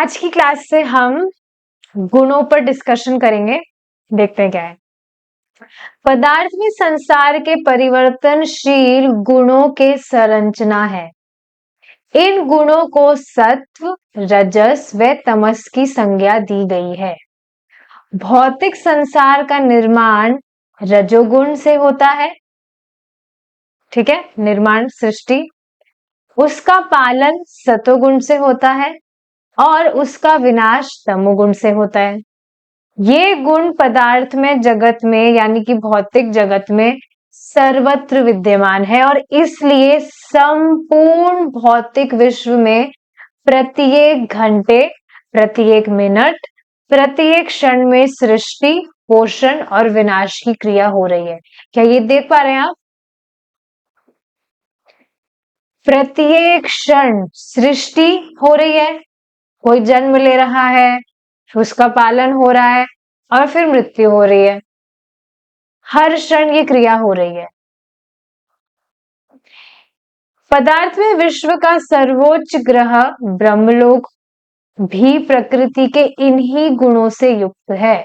आज की क्लास से हम गुणों पर डिस्कशन करेंगे। देखते हैं क्या है। पदार्थ में संसार के परिवर्तनशील गुणों के संरचना है। इन गुणों को सत्व, रजस व तमस की संज्ञा दी गई है। भौतिक संसार का निर्माण रजोगुण से होता है। ठीक है, निर्माण सृष्टि। उसका पालन सतोगुण से होता है और उसका विनाश तमोगुण से होता है। ये गुण पदार्थ में, जगत में, यानी कि भौतिक जगत में सर्वत्र विद्यमान है और इसलिए संपूर्ण भौतिक विश्व में प्रत्येक घंटे, प्रत्येक मिनट, प्रत्येक क्षण में सृष्टि, पोषण और विनाश की क्रिया हो रही है। क्या ये देख पा रहे हैं आप? प्रत्येक क्षण सृष्टि हो रही है, कोई जन्म ले रहा है, उसका पालन हो रहा है और फिर मृत्यु हो रही है। हर क्षण ये क्रिया हो रही है। पदार्थ में विश्व का सर्वोच्च ग्रह ब्रह्मलोक भी प्रकृति के इन्हीं गुणों से युक्त है।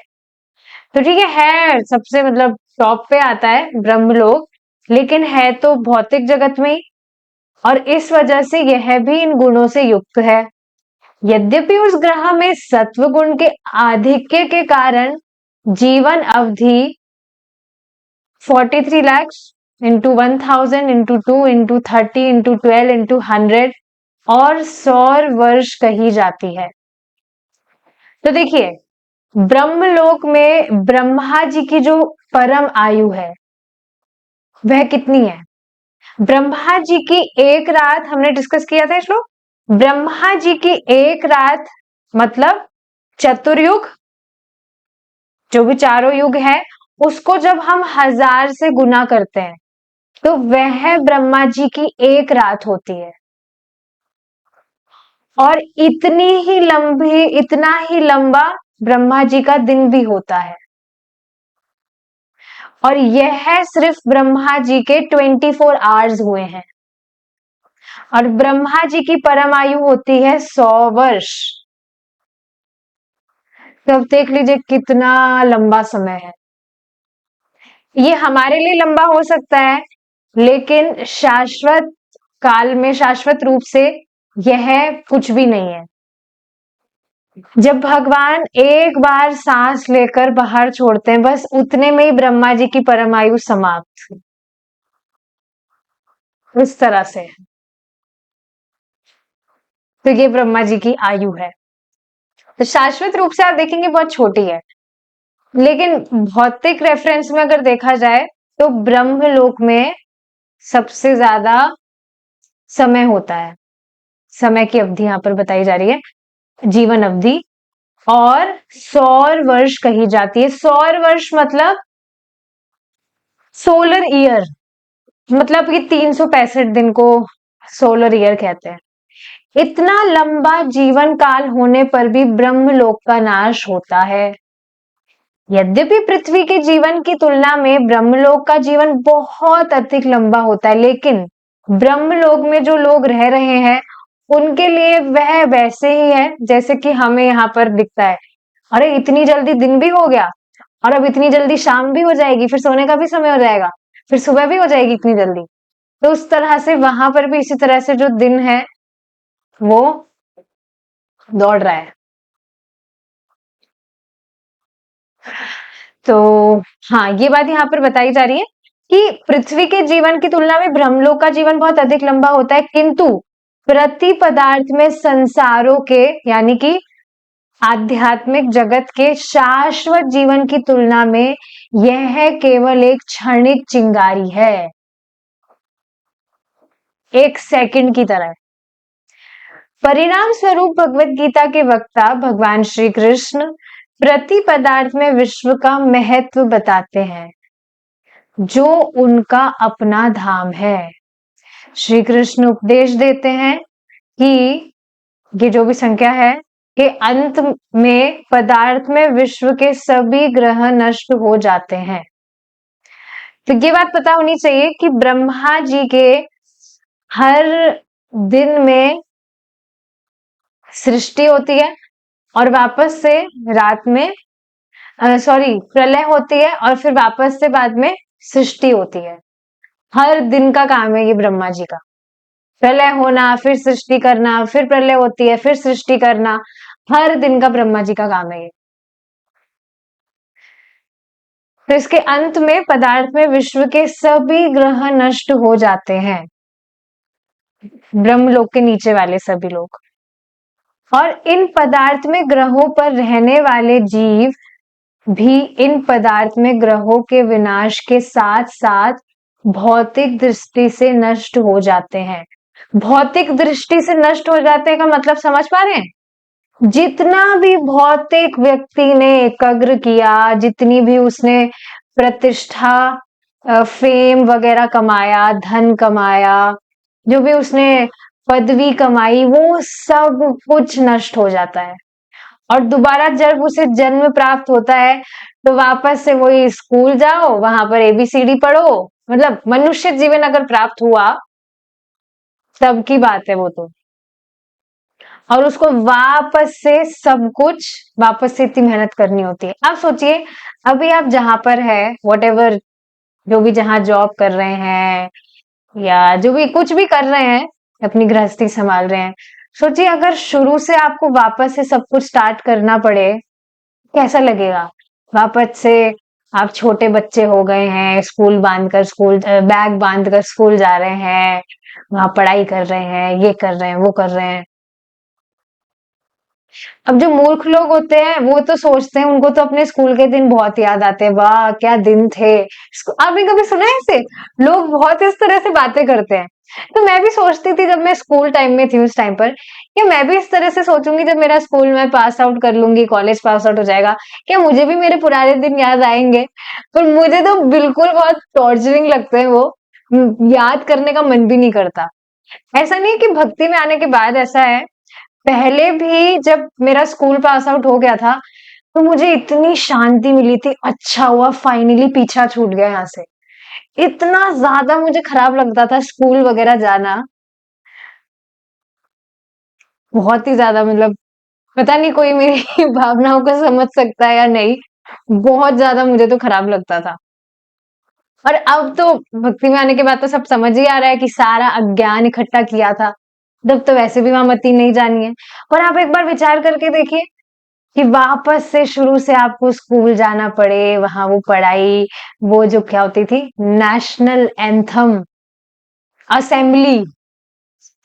तो ठीक है सबसे मतलब टॉप पे आता है ब्रह्मलोक, लेकिन है तो भौतिक जगत में ही और इस वजह से यह भी इन गुणों से युक्त है। यद्यपि उस ग्रह में सत्व गुण के आधिक्य के कारण जीवन अवधि 43 lakh into 1000 into 2 into 30 into 12 into 100 और सौर वर्ष कही जाती है। तो देखिए ब्रह्मलोक में ब्रह्मा जी की जो परम आयु है वह कितनी है? ब्रह्मा जी की एक रात, हमने डिस्कस किया था श्लोक, ब्रह्मा जी की एक रात मतलब चतुर्युग, जो भी चारों युग है, उसको जब हम 1000 से गुना करते हैं तो वह ब्रह्मा जी की एक रात होती है। और इतना ही लंबा ब्रह्मा जी का दिन भी होता है। और यह सिर्फ ब्रह्मा जी के 24 आवर्स हुए हैं और ब्रह्मा जी की परम आयु होती है 100 वर्ष। तब देख लीजिए कितना लंबा समय है। ये हमारे लिए लंबा हो सकता है, लेकिन शाश्वत काल में, शाश्वत रूप से यह कुछ भी नहीं है। जब भगवान एक बार सांस लेकर बाहर छोड़ते हैं, बस उतने में ही ब्रह्मा जी की परम आयु समाप्त। इस तरह से तो ये ब्रह्मा जी की आयु है। तो शाश्वत रूप से आप देखेंगे बहुत छोटी है, लेकिन भौतिक रेफरेंस में अगर देखा जाए तो ब्रह्मलोक में सबसे ज्यादा समय होता है। समय की अवधि यहां पर बताई जा रही है, जीवन अवधि, और सौर वर्ष कही जाती है। सौर वर्ष मतलब सोलर ईयर, मतलब कि 365 दिन को सोलर ईयर कहते हैं। इतना लंबा जीवन काल होने पर भी ब्रह्मलोक का नाश होता है। यद्यपि पृथ्वी के जीवन की तुलना में ब्रह्मलोक का जीवन बहुत अधिक लंबा होता है, लेकिन ब्रह्मलोक में जो लोग रह रहे हैं उनके लिए वह वैसे ही है जैसे कि हमें यहाँ पर दिखता है। अरे इतनी जल्दी दिन भी हो गया और अब इतनी जल्दी शाम भी हो जाएगी, फिर सोने का भी समय हो जाएगा, फिर सुबह भी हो जाएगी इतनी जल्दी। तो उस तरह से वहां पर भी इसी तरह से जो दिन है वो दौड़ रहा है। तो हाँ, ये बात यहाँ पर बताई जा रही है कि पृथ्वी के जीवन की तुलना में ब्रह्मलोक का जीवन बहुत अधिक लंबा होता है, किंतु प्रति पदार्थ में संसारों के, यानी कि आध्यात्मिक जगत के शाश्वत जीवन की तुलना में यह केवल एक क्षणिक चिंगारी है, एक सेकंड की तरह। परिणाम स्वरूप भगवत गीता के वक्ता भगवान श्री कृष्ण प्रति पदार्थ में विश्व का महत्व बताते हैं, जो उनका अपना धाम है। श्री कृष्ण उपदेश देते हैं कि ये जो भी संख्या है कि अंत में पदार्थ में विश्व के सभी ग्रह नष्ट हो जाते हैं। तो ये बात पता होनी चाहिए कि ब्रह्मा जी के हर दिन में सृष्टि होती है और वापस से रात में सॉरी प्रलय होती है और फिर वापस से बाद में सृष्टि होती है। हर दिन का काम है ये ब्रह्मा जी का। प्रलय होना, फिर सृष्टि करना, फिर प्रलय होती है, फिर सृष्टि करना। हर दिन का ब्रह्मा जी का काम है ये। तो इसके अंत में पदार्थ में विश्व के सभी ग्रह नष्ट हो जाते हैं, ब्रह्मलोक के नीचे वाले सभी लोग। और इन पदार्थ में ग्रहों पर रहने वाले जीव भी इन पदार्थ में ग्रहों के विनाश के साथ साथ भौतिक दृष्टि से नष्ट हो जाते हैं। भौतिक दृष्टि से नष्ट हो जाते हैं का मतलब समझ पा रहे हैं? जितना भी भौतिक व्यक्ति ने एकाग्र किया, जितनी भी उसने प्रतिष्ठा, फेम वगैरह कमाया, धन कमाया, जो भी उसने पदवी कमाई, वो सब कुछ नष्ट हो जाता है। और दोबारा जब उसे जन्म प्राप्त होता है तो वापस से वही स्कूल जाओ, वहां पर एबीसीडी पढ़ो, मतलब मनुष्य जीवन अगर प्राप्त हुआ तब की बात है वो तो। और उसको वापस से सब कुछ वापस से इतनी मेहनत करनी होती है। आप सोचिए, अभी आप जहां पर है, वॉट एवर, जो भी जहां जॉब कर रहे हैं या जो भी कुछ भी कर रहे हैं, अपनी गृहस्थी संभाल रहे हैं, सोचिए अगर शुरू से आपको वापस से सब कुछ स्टार्ट करना पड़े, कैसा लगेगा? वापस से आप छोटे बच्चे हो गए हैं, स्कूल बैग बांध कर स्कूल जा रहे हैं, वहां पढ़ाई कर रहे हैं, ये कर रहे हैं, वो कर रहे हैं। अब जो मूर्ख लोग होते हैं वो तो सोचते हैं, उनको तो अपने स्कूल के दिन बहुत याद आते हैं, वाह क्या दिन थे। आपने कभी सुना है ऐसे? लोग बहुत इस तरह से बातें करते हैं। तो मैं भी सोचती थी जब मैं स्कूल टाइम में थी, उस टाइम पर, कि मैं भी इस तरह से सोचूंगी जब मेरा स्कूल में पास आउट कर लूंगी, कॉलेज पास आउट हो जाएगा, क्या मुझे भी मेरे पुराने दिन याद आएंगे? पर मुझे तो बिल्कुल बहुत टॉर्चरिंग लगते हैं वो। याद करने का मन भी नहीं करता। ऐसा नहीं कि भक्ति में आने के बाद ऐसा है, पहले भी जब मेरा स्कूल पास आउट हो गया था तो मुझे इतनी शांति मिली थी, अच्छा हुआ फाइनली पीछा छूट गया यहाँ से। इतना ज्यादा मुझे खराब लगता था स्कूल वगैरह जाना, बहुत ही ज्यादा, मतलब पता नहीं कोई मेरी भावनाओं को समझ सकता है या नहीं, बहुत ज्यादा मुझे तो खराब लगता था। और अब तो भक्ति में आने के बाद तो सब समझ ही आ रहा है कि सारा अज्ञान इकट्ठा किया था। तब तो वैसे भी वहां मती नहीं जानी है। और आप एक बार विचार करके देखिए कि वापस से शुरू से आपको स्कूल जाना पड़े, वहां वो पढ़ाई, वो जो क्या होती थी, नेशनल एंथम, असेंबली,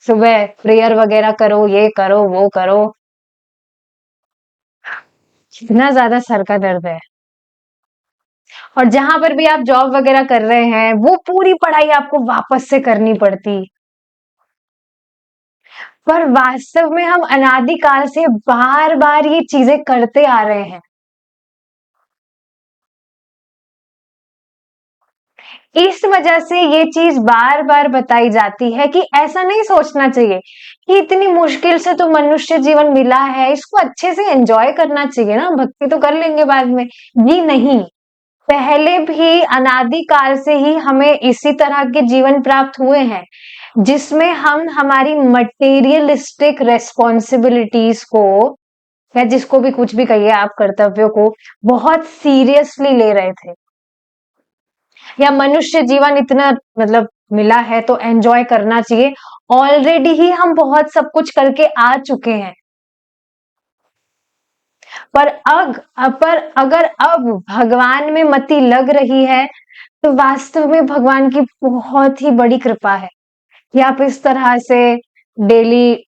सुबह प्रेयर वगैरह करो, ये करो, वो करो, कितना ज्यादा सर का दर्द है। और जहां पर भी आप जॉब वगैरह कर रहे हैं, वो पूरी पढ़ाई आपको वापस से करनी पड़ती। पर वास्तव में हम अनादिकाल से बार बार ये चीजें करते आ रहे हैं। इस वजह से ये चीज बार बार बताई जाती है कि ऐसा नहीं सोचना चाहिए कि इतनी मुश्किल से तो मनुष्य जीवन मिला है, इसको अच्छे से एंजॉय करना चाहिए ना, भक्ति तो कर लेंगे बाद में। जी नहीं, पहले भी अनादिकाल से ही हमें इसी तरह के जीवन प्राप्त हुए हैं, जिसमें हम हमारी मटेरियलिस्टिक रेस्पॉन्सिबिलिटीज को, या जिसको भी कुछ भी कहिए आप, कर्तव्यों को बहुत सीरियसली ले रहे थे। या मनुष्य जीवन इतना मतलब मिला है तो एंजॉय करना चाहिए, ऑलरेडी ही हम बहुत सब कुछ करके आ चुके हैं। पर अगर अब भगवान में मति लग रही है तो वास्तव में भगवान की बहुत ही बड़ी कृपा है कि आप इस तरह से डेली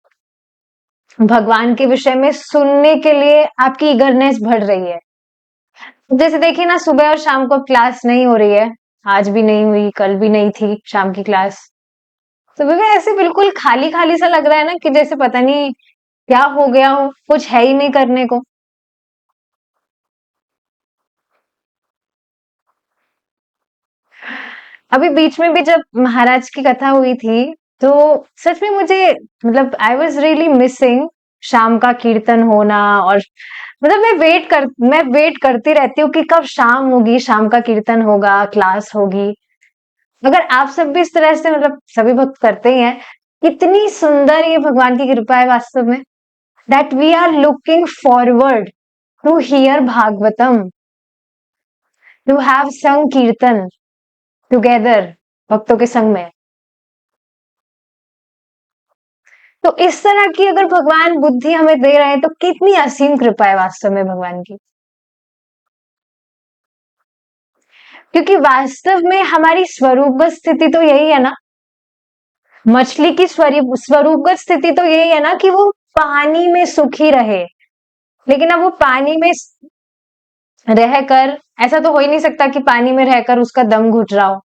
भगवान के विषय में सुनने के लिए आपकी ईगरनेस बढ़ रही है। जैसे देखिए ना, सुबह और शाम को क्लास नहीं हो रही है, आज भी नहीं हुई, कल भी नहीं थी शाम की क्लास। सुबह में ऐसे बिल्कुल खाली खाली सा लग रहा है ना, कि जैसे पता नहीं क्या हो गया हो, कुछ है ही नहीं करने को। अभी बीच में भी जब महाराज की कथा हुई थी तो सच में मुझे, मतलब आई वॉज रियली मिसिंग शाम का कीर्तन होना। और मतलब मैं वेट करती रहती हूँ कि कब शाम होगी, शाम का कीर्तन होगा, क्लास होगी। अगर आप सब भी इस तरह से, मतलब सभी भक्त करते ही हैं, कितनी सुंदर ये भगवान की कृपा है वास्तव में। that we are looking forward to hear Bhagavatam, to have sung कीर्तन together भक्तों के संग में। तो इस तरह की अगर भगवान बुद्धि हमें दे रहे हैं तो कितनी असीम कृपा है वास्तव में भगवान की। क्योंकि वास्तव में हमारी स्वरूपगत स्थिति तो यही है ना, मछली की स्वरूपगत स्थिति तो यही है ना कि वो पानी में सुखी रहे। लेकिन अब वो पानी में रहकर, ऐसा तो हो ही नहीं सकता कि पानी में रहकर उसका दम घुट रहा हो।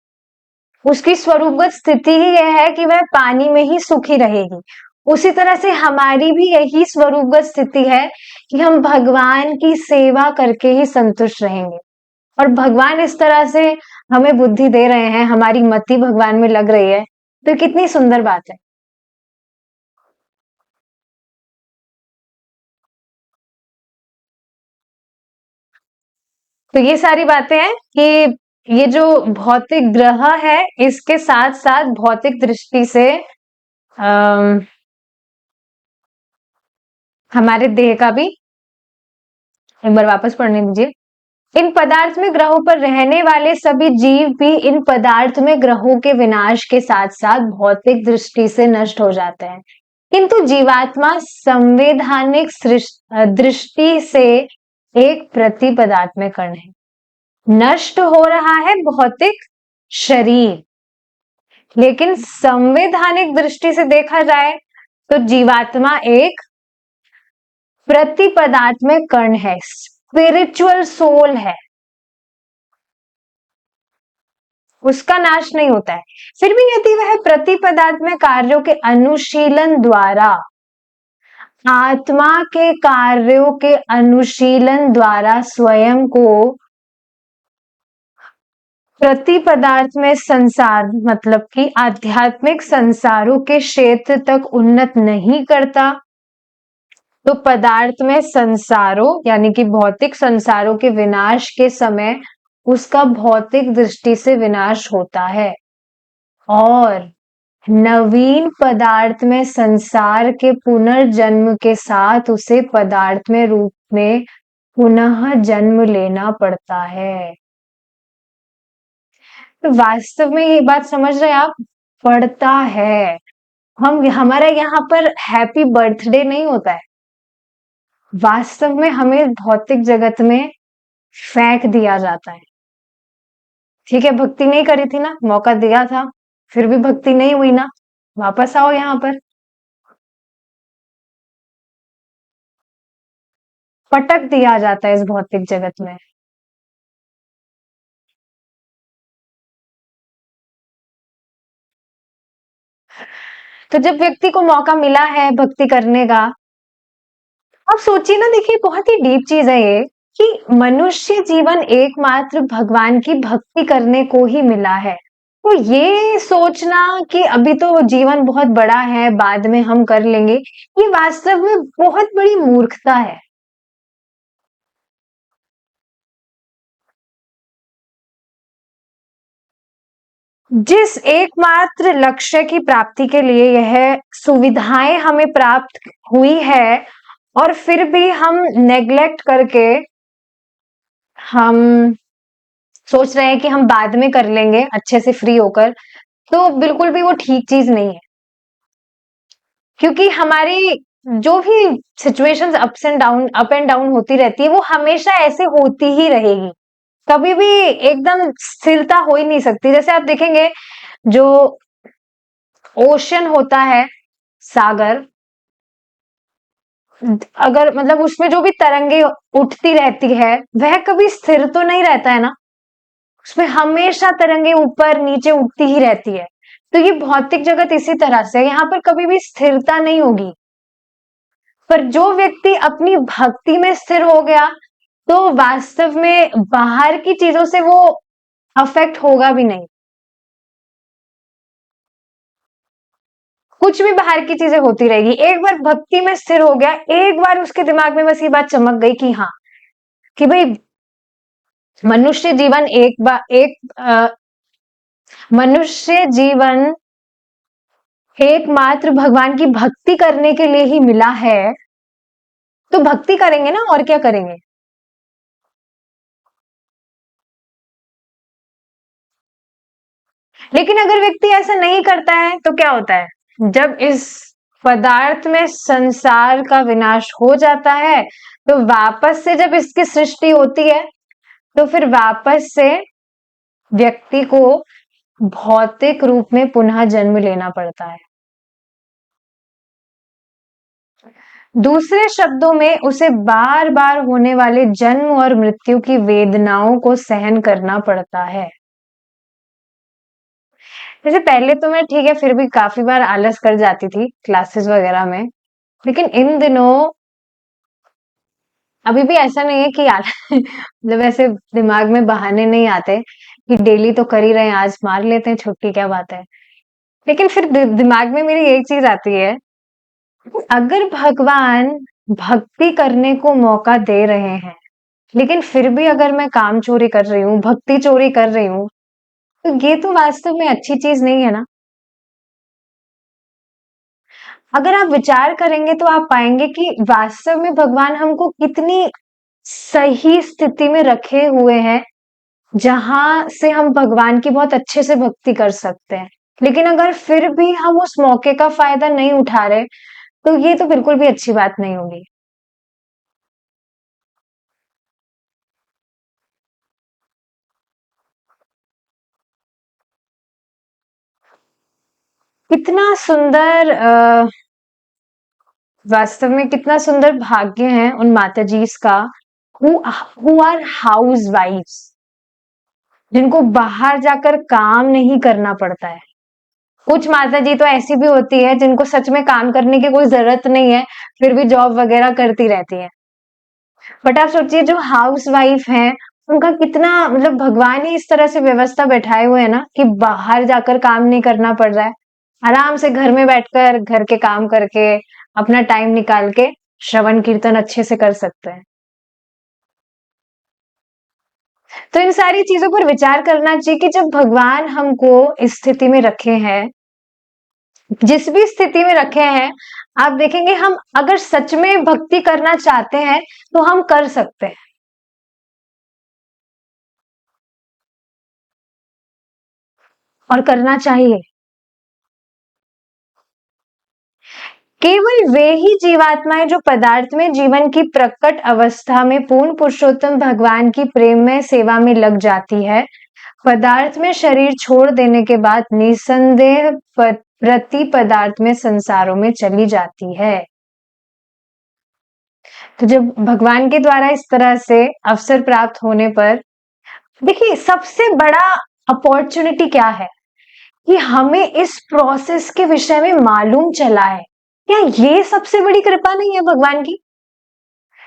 उसकी स्वरूपगत स्थिति ही यह है कि वह पानी में ही सुखी रहेगी। उसी तरह से हमारी भी यही स्वरूपगत स्थिति है कि हम भगवान की सेवा करके ही संतुष्ट रहेंगे। और भगवान इस तरह से हमें बुद्धि दे रहे हैं, हमारी मति भगवान में लग रही है, तो कितनी सुंदर बात है। तो ये सारी बातें हैं कि ये जो भौतिक ग्रह है इसके साथ साथ भौतिक दृष्टि से हमारे देह का भी, एक बार वापस पढ़ने दीजिए। इन पदार्थ में ग्रहों पर रहने वाले सभी जीव भी इन पदार्थ में ग्रहों के विनाश के साथ साथ भौतिक दृष्टि से नष्ट हो जाते हैं, किंतु जीवात्मा संवैधानिक दृष्टि से एक प्रति पदार्थ में कण है। नष्ट हो रहा है भौतिक शरीर, लेकिन संवैधानिक दृष्टि से देखा जाए तो जीवात्मा एक प्रति पदार्थ में कण है, स्पिरिचुअल सोल है, उसका नाश नहीं होता है। फिर भी यदि वह प्रति पदार्थ में कार्यों के अनुशीलन द्वारा, आत्मा के कार्यों के अनुशीलन द्वारा स्वयं को प्रति पदार्थ में संसार मतलब कि आध्यात्मिक संसारों के क्षेत्र तक उन्नत नहीं करता, तो पदार्थ में संसारों यानी कि भौतिक संसारों के विनाश के समय उसका भौतिक दृष्टि से विनाश होता है, और नवीन पदार्थ में संसार के पुनर्जन्म के साथ उसे पदार्थ में रूप में पुनः जन्म लेना पड़ता है। तो वास्तव में ये बात समझ रहे हैं आप, पड़ता है। हमारा यहाँ पर हैप्पी बर्थडे नहीं होता है, वास्तव में हमें भौतिक जगत में फेंक दिया जाता है। ठीक है, भक्ति नहीं करी थी ना, मौका दिया था, फिर भी भक्ति नहीं हुई ना, वापस आओ यहाँ पर। पटक दिया जाता है इस भौतिक जगत में। तो जब व्यक्ति को मौका मिला है भक्ति करने का, आप सोचिए ना, देखिए बहुत ही डीप चीज है ये कि मनुष्य जीवन एकमात्र भगवान की भक्ति करने को ही मिला है। तो ये सोचना कि अभी तो जीवन बहुत बड़ा है, बाद में हम कर लेंगे, ये वास्तव में बहुत बड़ी मूर्खता है। जिस एकमात्र लक्ष्य की प्राप्ति के लिए यह सुविधाएं हमें प्राप्त हुई है, और फिर भी हम नेग्लेक्ट करके हम सोच रहे हैं कि हम बाद में कर लेंगे अच्छे से फ्री होकर, तो बिल्कुल भी वो ठीक चीज नहीं है। क्योंकि हमारी जो भी सिचुएशंस अप एंड डाउन होती रहती है, वो हमेशा ऐसे होती ही रहेगी, कभी भी एकदम स्थिरता हो ही नहीं सकती। जैसे आप देखेंगे जो ओशन होता है, सागर, अगर मतलब उसमें जो भी तरंगे उठती रहती है वह कभी स्थिर तो नहीं रहता है ना, उसमें हमेशा तरंगे ऊपर नीचे उठती ही रहती है। तो ये भौतिक जगत इसी तरह से, यहाँ पर कभी भी स्थिरता नहीं होगी। पर जो व्यक्ति अपनी भक्ति में स्थिर हो गया, तो वास्तव में बाहर की चीजों से वो अफेक्ट होगा भी नहीं। कुछ भी बाहर की चीजें होती रहेगी, एक बार भक्ति में स्थिर हो गया, एक बार उसके दिमाग में बस ये बात चमक गई कि हाँ, कि भाई मनुष्य जीवन मनुष्य जीवन एकमात्र भगवान की भक्ति करने के लिए ही मिला है, तो भक्ति करेंगे ना, और क्या करेंगे। लेकिन अगर व्यक्ति ऐसा नहीं करता है तो क्या होता है, जब इस पदार्थ में संसार का विनाश हो जाता है तो वापस से जब इसकी सृष्टि होती है तो फिर वापस से व्यक्ति को भौतिक रूप में पुनः जन्म लेना पड़ता है। दूसरे शब्दों में उसे बार बार होने वाले जन्म और मृत्यु की वेदनाओं को सहन करना पड़ता है। जैसे पहले तो मैं ठीक है फिर भी काफी बार आलस कर जाती थी क्लासेस वगैरह में, लेकिन इन दिनों अभी भी ऐसा नहीं है कि मतलब ऐसे दिमाग में बहाने नहीं आते कि डेली तो कर ही रहे हैं, आज मार लेते हैं छुट्टी, क्या बात है। लेकिन फिर दिमाग में मेरी एक चीज आती है, अगर भगवान भक्ति करने को मौका दे रहे हैं लेकिन फिर भी अगर मैं काम चोरी कर रही हूँ, भक्ति चोरी कर रही हूँ, तो ये तो वास्तव में अच्छी चीज नहीं है ना। अगर आप विचार करेंगे तो आप पाएंगे कि वास्तव में भगवान हमको कितनी सही स्थिति में रखे हुए हैं जहां से हम भगवान की बहुत अच्छे से भक्ति कर सकते हैं। लेकिन अगर फिर भी हम उस मौके का फायदा नहीं उठा रहे तो ये तो बिल्कुल भी अच्छी बात नहीं होगी। कितना सुंदर वास्तव में कितना सुंदर भाग्य है उन माताजी का हु आर हाउस वाइफ्स, जिनको बाहर जाकर काम नहीं करना पड़ता है। कुछ माताजी तो ऐसी भी होती है जिनको सच में काम करने की कोई जरूरत नहीं है, फिर भी जॉब वगैरह करती रहती है। बट आप सोचिए जो हाउस वाइफ है उनका कितना, मतलब भगवान ही इस तरह से व्यवस्था बैठाए हुए है ना कि बाहर जाकर काम नहीं करना पड़ रहा है, आराम से घर में बैठकर घर के काम करके अपना टाइम निकाल के श्रवण कीर्तन अच्छे से कर सकते हैं। तो इन सारी चीजों पर विचार करना चाहिए कि जब भगवान हमको इस स्थिति में रखे हैं, जिस भी स्थिति में रखे हैं, आप देखेंगे हम अगर सच में भक्ति करना चाहते हैं तो हम कर सकते हैं और करना चाहिए। केवल वे ही जीवात्माएं जो पदार्थ में जीवन की प्रकट अवस्था में पूर्ण पुरुषोत्तम भगवान की प्रेम में सेवा में लग जाती है, पदार्थ में शरीर छोड़ देने के बाद निसंदेह प्रति पदार्थ में संसारों में चली जाती है। तो जब भगवान के द्वारा इस तरह से अवसर प्राप्त होने पर, देखिए सबसे बड़ा अपॉर्चुनिटी क्या है कि हमें इस प्रोसेस के विषय में मालूम चला है। क्या ये सबसे बड़ी कृपा नहीं है भगवान की?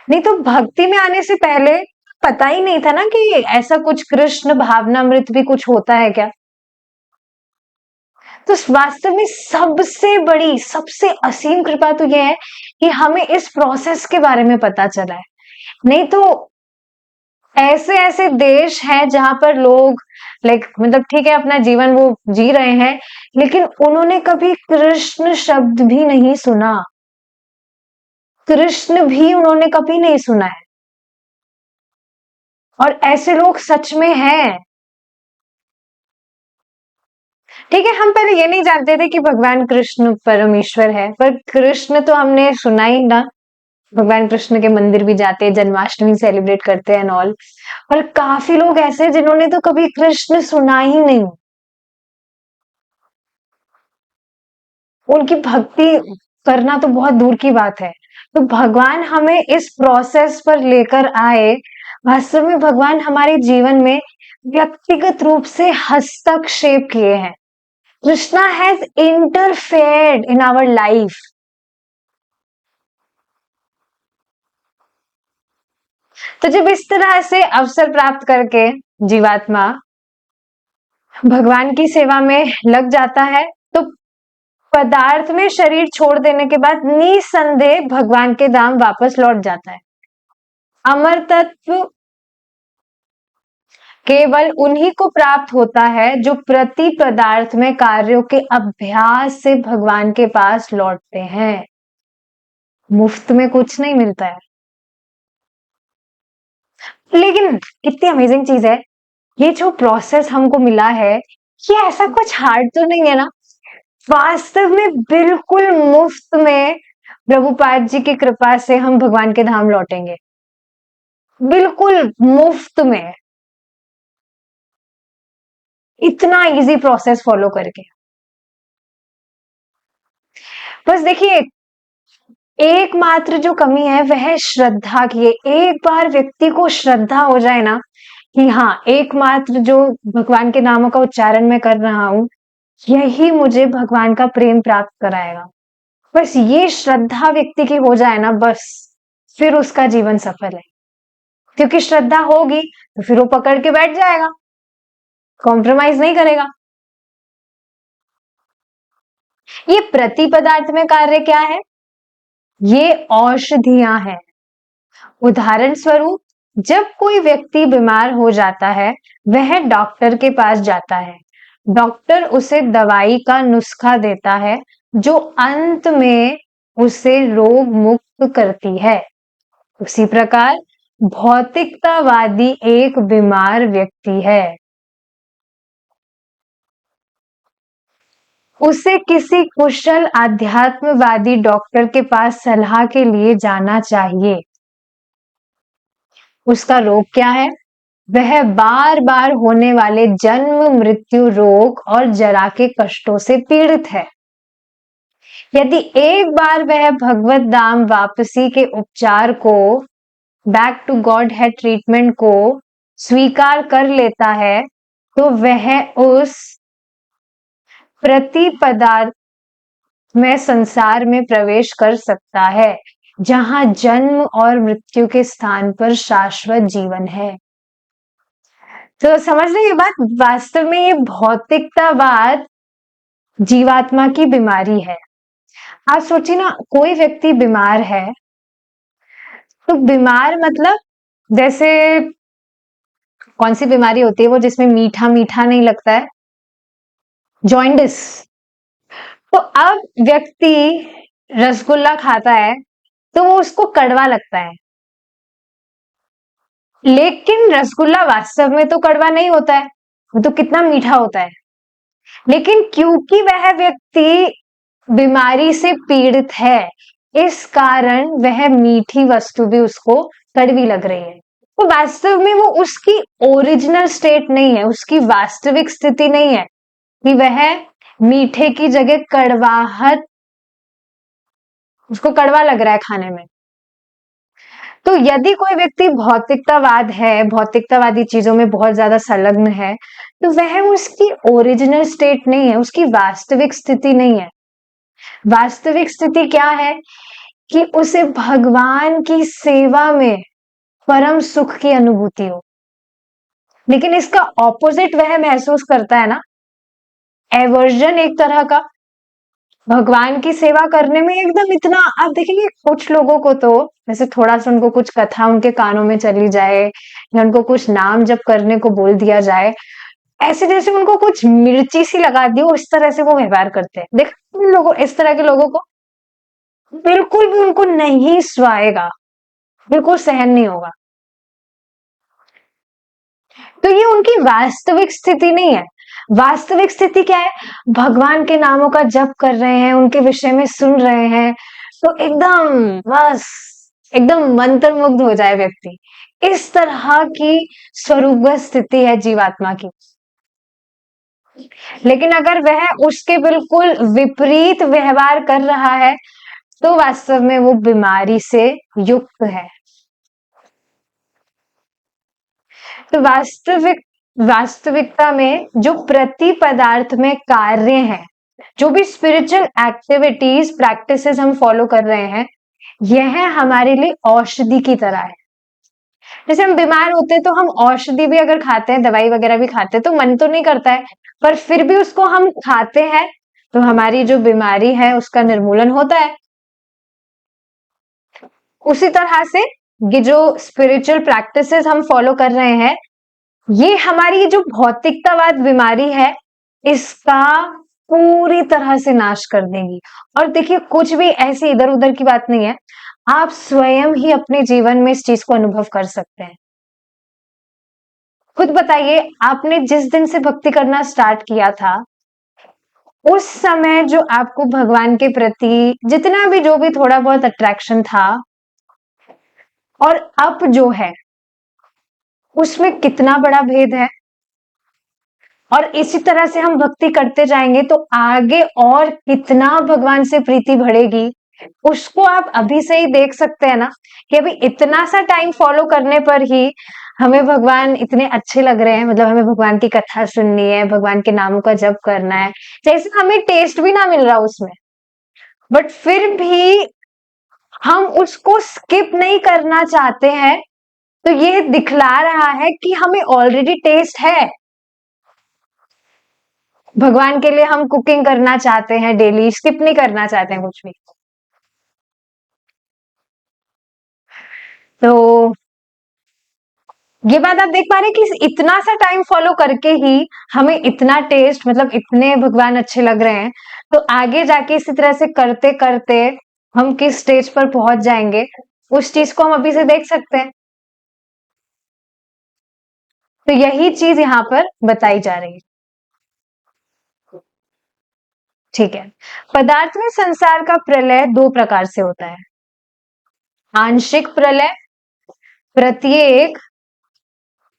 नहीं तो भक्ति में आने से पहले पता ही नहीं था ना कि ऐसा कुछ कृष्ण भावनामृत भी कुछ होता है क्या। तो वास्तव में सबसे बड़ी सबसे असीम कृपा तो यह है कि हमें इस प्रोसेस के बारे में पता चला है। नहीं तो ऐसे ऐसे देश हैं जहां पर लोग मतलब ठीक है अपना जीवन वो जी रहे हैं, लेकिन उन्होंने कभी कृष्ण शब्द भी नहीं सुना, कृष्ण भी उन्होंने कभी नहीं सुना है। और ऐसे लोग सच में हैं। ठीक है, हम पहले ये नहीं जानते थे कि भगवान कृष्ण परमेश्वर है, पर कृष्ण तो हमने सुना ही ना। भगवान कृष्ण के मंदिर भी जाते हैं, जन्माष्टमी सेलिब्रेट करते हैं एंड ऑल। पर काफी लोग ऐसे हैं जिन्होंने तो कभी कृष्ण सुना ही नहीं, उनकी भक्ति करना तो बहुत दूर की बात है। तो भगवान हमें इस प्रोसेस पर लेकर आए। वास्तव में भगवान हमारे जीवन में व्यक्तिगत रूप से हस्तक्षेप किए हैं। Krishna has interfered in our life. तो जब इस तरह से अवसर प्राप्त करके जीवात्मा भगवान की सेवा में लग जाता है तो पदार्थ में शरीर छोड़ देने के बाद निसंदेह भगवान के धाम वापस लौट जाता है। अमर तत्व केवल उन्हीं को प्राप्त होता है जो प्रति पदार्थ में कार्यों के अभ्यास से भगवान के पास लौटते हैं। मुफ्त में कुछ नहीं मिलता है। लेकिन कितनी अमेजिंग चीज है, ये जो प्रोसेस हमको मिला है, ये ऐसा कुछ हार्ड तो नहीं है ना? वास्तव में बिल्कुल मुफ्त में प्रभुपाद जी की कृपा से हम भगवान के धाम लौटेंगे, बिल्कुल मुफ्त में, इतना इजी प्रोसेस फॉलो करके। बस देखिए, एकमात्र जो कमी है वह है श्रद्धा की है। एक बार व्यक्ति को श्रद्धा हो जाए ना कि हाँ, एकमात्र जो भगवान के नामों का उच्चारण मैं कर रहा हूं, यही मुझे भगवान का प्रेम प्राप्त कराएगा, बस ये श्रद्धा व्यक्ति की हो जाए ना, बस फिर उसका जीवन सफल है। क्योंकि श्रद्धा होगी तो फिर वो पकड़ के बैठ जाएगा, कॉम्प्रोमाइज नहीं करेगा। ये प्रति पदार्थ में कार्य क्या है? ये औषधियां हैं। उदाहरण स्वरूप, जब कोई व्यक्ति बीमार हो जाता है, वह डॉक्टर के पास जाता है। डॉक्टर उसे दवाई का नुस्खा देता है, जो अंत में उसे रोग मुक्त करती है। उसी प्रकार भौतिकतावादी एक बीमार व्यक्ति है, उसे किसी कुशल आध्यात्मवादी डॉक्टर के पास सलाह के लिए जाना चाहिए। उसका रोग क्या है? वह बार बार होने वाले जन्म मृत्यु रोग और जरा के कष्टों से पीड़ित है। यदि एक बार वह भगवत धाम वापसी के उपचार को, back to Godhead treatment को स्वीकार कर लेता है, तो वह उस प्रति पदार्थ में संसार में प्रवेश कर सकता है, जहां जन्म और मृत्यु के स्थान पर शाश्वत जीवन है। तो समझ रहे ये बात? वास्तव में ये भौतिकतावाद जीवात्मा की बीमारी है। आप सोचिए ना, कोई व्यक्ति बीमार है, तो बीमार मतलब जैसे कौन सी बीमारी होती है वो जिसमें मीठा मीठा नहीं लगता है? जॉइंडिस। तो अब व्यक्ति रसगुल्ला खाता है तो वो उसको कड़वा लगता है, लेकिन रसगुल्ला वास्तव में तो कड़वा नहीं होता है, वो तो कितना मीठा होता है। लेकिन क्योंकि वह व्यक्ति बीमारी से पीड़ित है, इस कारण वह मीठी वस्तु भी उसको कड़वी लग रही है। तो वास्तव में वो उसकी ओरिजिनल स्टेट नहीं है, उसकी वास्तविक स्थिति नहीं है कि वह मीठे की जगह कड़वाहट, उसको कड़वा लग रहा है खाने में। तो यदि कोई व्यक्ति भौतिकतावाद है, भौतिकतावादी चीजों में बहुत ज्यादा संलग्न है, तो वह उसकी ओरिजिनल स्टेट नहीं है, उसकी वास्तविक स्थिति नहीं है। वास्तविक स्थिति क्या है? कि उसे भगवान की सेवा में परम सुख की अनुभूति हो। लेकिन इसका ऑपोजिट वह महसूस करता है ना, एवर्जन एक तरह का, भगवान की सेवा करने में एकदम इतना। आप देखेंगे कुछ लोगों को तो जैसे थोड़ा सा उनको कुछ कथा उनके कानों में चली जाए या उनको कुछ नाम जप करने को बोल दिया जाए, ऐसे जैसे उनको कुछ मिर्ची सी लगा दी हो, इस तरह से वो व्यवहार करते हैं। देख लोगों, इस तरह के लोगों को बिल्कुल भी उनको नहीं सुहाएगा, बिल्कुल सहन नहीं होगा। तो ये उनकी वास्तविक स्थिति नहीं है। वास्तविक स्थिति क्या है? भगवान के नामों का जप कर रहे हैं, उनके विषय में सुन रहे हैं, तो एकदम बस एकदम मंत्रमुग्ध हो जाए व्यक्ति। इस तरह की स्वरूपगत स्थिति है जीवात्मा की। लेकिन अगर वह उसके बिल्कुल विपरीत व्यवहार कर रहा है, तो वास्तव में वो बीमारी से युक्त है। तो वास्तविकता में जो प्रति पदार्थ में कार्य हैं, जो भी स्पिरिचुअल एक्टिविटीज प्रैक्टिसेस हम फॉलो कर रहे हैं, यह हमारे लिए औषधि की तरह है। जैसे हम बीमार होते हैं तो हम औषधि भी अगर खाते हैं, दवाई वगैरह भी खाते हैं, तो मन तो नहीं करता है, पर फिर भी उसको हम खाते हैं, तो हमारी जो बीमारी है उसका निर्मूलन होता है। उसी तरह से ये जो स्पिरिचुअल प्रैक्टिसेस हम फॉलो कर रहे हैं, ये हमारी जो भौतिकतावाद बीमारी है, इसका पूरी तरह से नाश कर देंगी। और देखिए, कुछ भी ऐसी इधर उधर की बात नहीं है, आप स्वयं ही अपने जीवन में इस चीज को अनुभव कर सकते हैं। खुद बताइए, आपने जिस दिन से भक्ति करना स्टार्ट किया था, उस समय जो आपको भगवान के प्रति जितना भी जो भी थोड़ा बहुत अट्रैक्शन था, और अब जो है उसमें कितना बड़ा भेद है। और इसी तरह से हम भक्ति करते जाएंगे तो आगे और कितना भगवान से प्रीति बढ़ेगी, उसको आप अभी से ही देख सकते हैं ना, कि अभी इतना सा टाइम फॉलो करने पर ही हमें भगवान इतने अच्छे लग रहे हैं। मतलब हमें भगवान की कथा सुननी है, भगवान के नामों का जप करना है, जैसे हमें टेस्ट भी ना मिल रहा उसमें, बट फिर भी हम उसको स्किप नहीं करना चाहते हैं। तो ये दिखला रहा है कि हमें ऑलरेडी टेस्ट है। भगवान के लिए हम कुकिंग करना चाहते हैं, डेली स्किप नहीं करना चाहते हैं कुछ भी। तो ये बात आप देख पा रहे हैं कि इतना सा टाइम फॉलो करके ही हमें इतना टेस्ट, मतलब इतने भगवान अच्छे लग रहे हैं। तो आगे जाके इसी तरह से करते करते हम किस स्टेज पर पहुंच जाएंगे, उस चीज को हम अभी से देख सकते हैं। तो यही चीज यहाँ पर बताई जा रही है। ठीक है, पदार्थ में संसार का प्रलय दो प्रकार से होता है। आंशिक प्रलय, प्रत्येक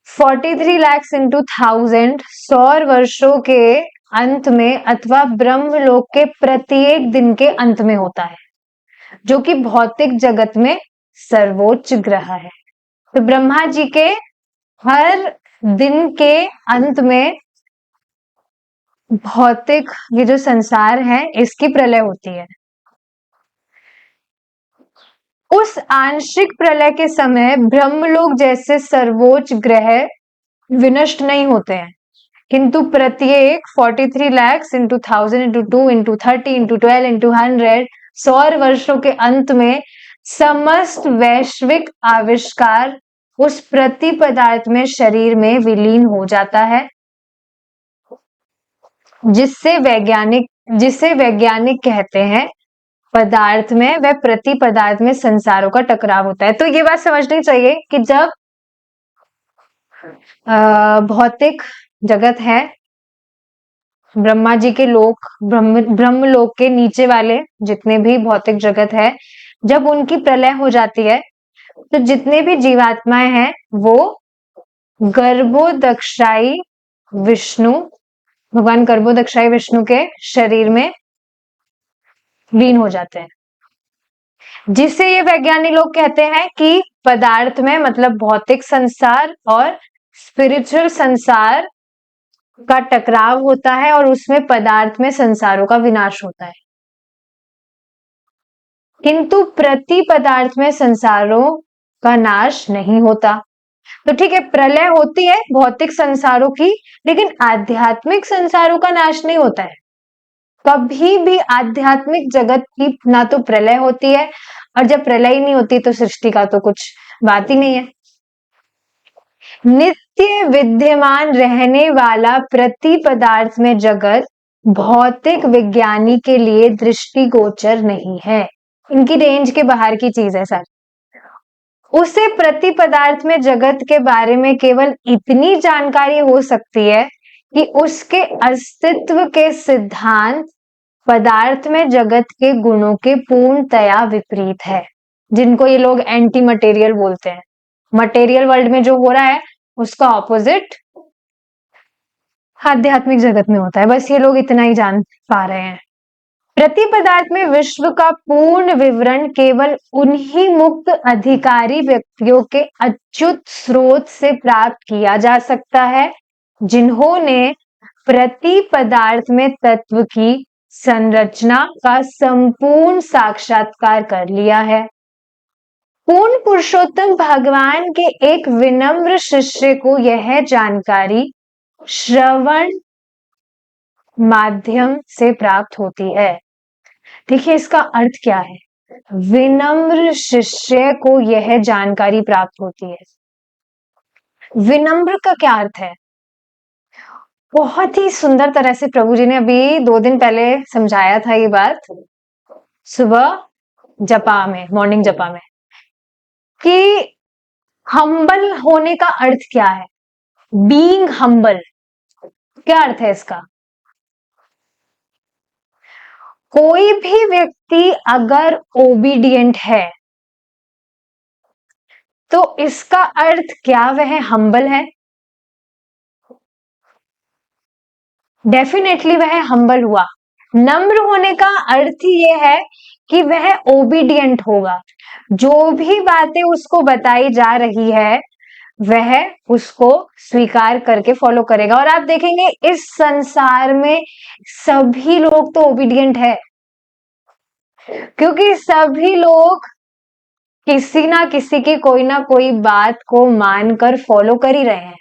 43 लाख इंटू 1000 सौर वर्षों के अंत में अथवा ब्रह्मलोक के प्रत्येक दिन के अंत में होता है, जो कि भौतिक जगत में सर्वोच्च ग्रह है। तो ब्रह्मा जी के हर दिन के अंत में भौतिक ये जो संसार है इसकी प्रलय होती है। उस आंशिक प्रलय के समय ब्रह्मलोक जैसे सर्वोच्च ग्रह विनष्ट नहीं होते हैं, किंतु प्रत्येक 43 lakh into 1000 into 2 into 30 into 12 into 100 सौर वर्षों के अंत में समस्त वैश्विक आविष्कार उस प्रति पदार्थ में शरीर में विलीन हो जाता है, जिसे वैज्ञानिक कहते हैं पदार्थ में व प्रति पदार्थ में संसारों का टकराव होता है। तो ये बात समझनी चाहिए कि जब भौतिक जगत है, ब्रह्मा जी के लोक, ब्रह्म लोक के नीचे वाले जितने भी भौतिक जगत है, जब उनकी प्रलय हो जाती है तो जितने भी जीवात्माएं हैं वो गर्भोदक्षाई विष्णु, भगवान गर्भोदक्षाई विष्णु के शरीर में लीन हो जाते हैं, जिसे ये वैज्ञानिक लोग कहते हैं कि पदार्थ में मतलब भौतिक संसार और स्पिरिचुअल संसार का टकराव होता है और उसमें पदार्थ में संसारों का विनाश होता है, किंतु प्रति पदार्थ में संसारों का नाश नहीं होता। तो ठीक है, प्रलय होती है भौतिक संसारों की, लेकिन आध्यात्मिक संसारों का नाश नहीं होता है। कभी भी आध्यात्मिक जगत की ना तो प्रलय होती है, और जब प्रलय ही नहीं होती तो सृष्टि का तो कुछ बात ही नहीं है। नित्य विद्यमान रहने वाला प्रति पदार्थ में जगत भौतिक विज्ञानी के लिए दृष्टिगोचर नहीं है, इनकी रेंज के बाहर की चीज है सर। उसे प्रति पदार्थ में जगत के बारे में केवल इतनी जानकारी हो सकती है कि उसके अस्तित्व के सिद्धांत पदार्थ में जगत के गुणों के पूर्णतया विपरीत है, जिनको ये लोग एंटी मटेरियल बोलते हैं। मटेरियल वर्ल्ड में जो हो रहा है उसका ऑपोजिट आध्यात्मिक जगत में होता है, बस ये लोग इतना ही जान पा रहे हैं। प्रति पदार्थ में विश्व का पूर्ण विवरण केवल उन्हीं मुक्त अधिकारी व्यक्तियों के अच्युत स्रोत से प्राप्त किया जा सकता है जिन्होंने प्रति पदार्थ में तत्व की संरचना का संपूर्ण साक्षात्कार कर लिया है। पूर्ण पुरुषोत्तम भगवान के एक विनम्र शिष्य को यह जानकारी श्रवण माध्यम से प्राप्त होती है। देखिए इसका अर्थ क्या है, विनम्र शिष्य को यह जानकारी प्राप्त होती है। विनम्र का क्या अर्थ है, बहुत ही सुंदर तरह से प्रभु जी ने अभी 2 दिन पहले समझाया था ये बात, सुबह जपा में, मॉर्निंग जपा में, कि हम्बल होने का अर्थ क्या है। बीइंग हम्बल, क्या अर्थ है इसका? कोई भी व्यक्ति अगर ओबीडियंट है तो इसका अर्थ क्या वह हम्बल है? डेफिनेटली वह हम्बल हुआ। नम्र होने का अर्थ ही यह है कि वह ओबीडियंट होगा, जो भी बातें उसको बताई जा रही है वह उसको स्वीकार करके फॉलो करेगा। और आप देखेंगे इस संसार में सभी लोग तो ओबीडियंट है, क्योंकि सभी लोग किसी ना किसी की कोई ना कोई बात को मानकर फॉलो कर ही रहे हैं।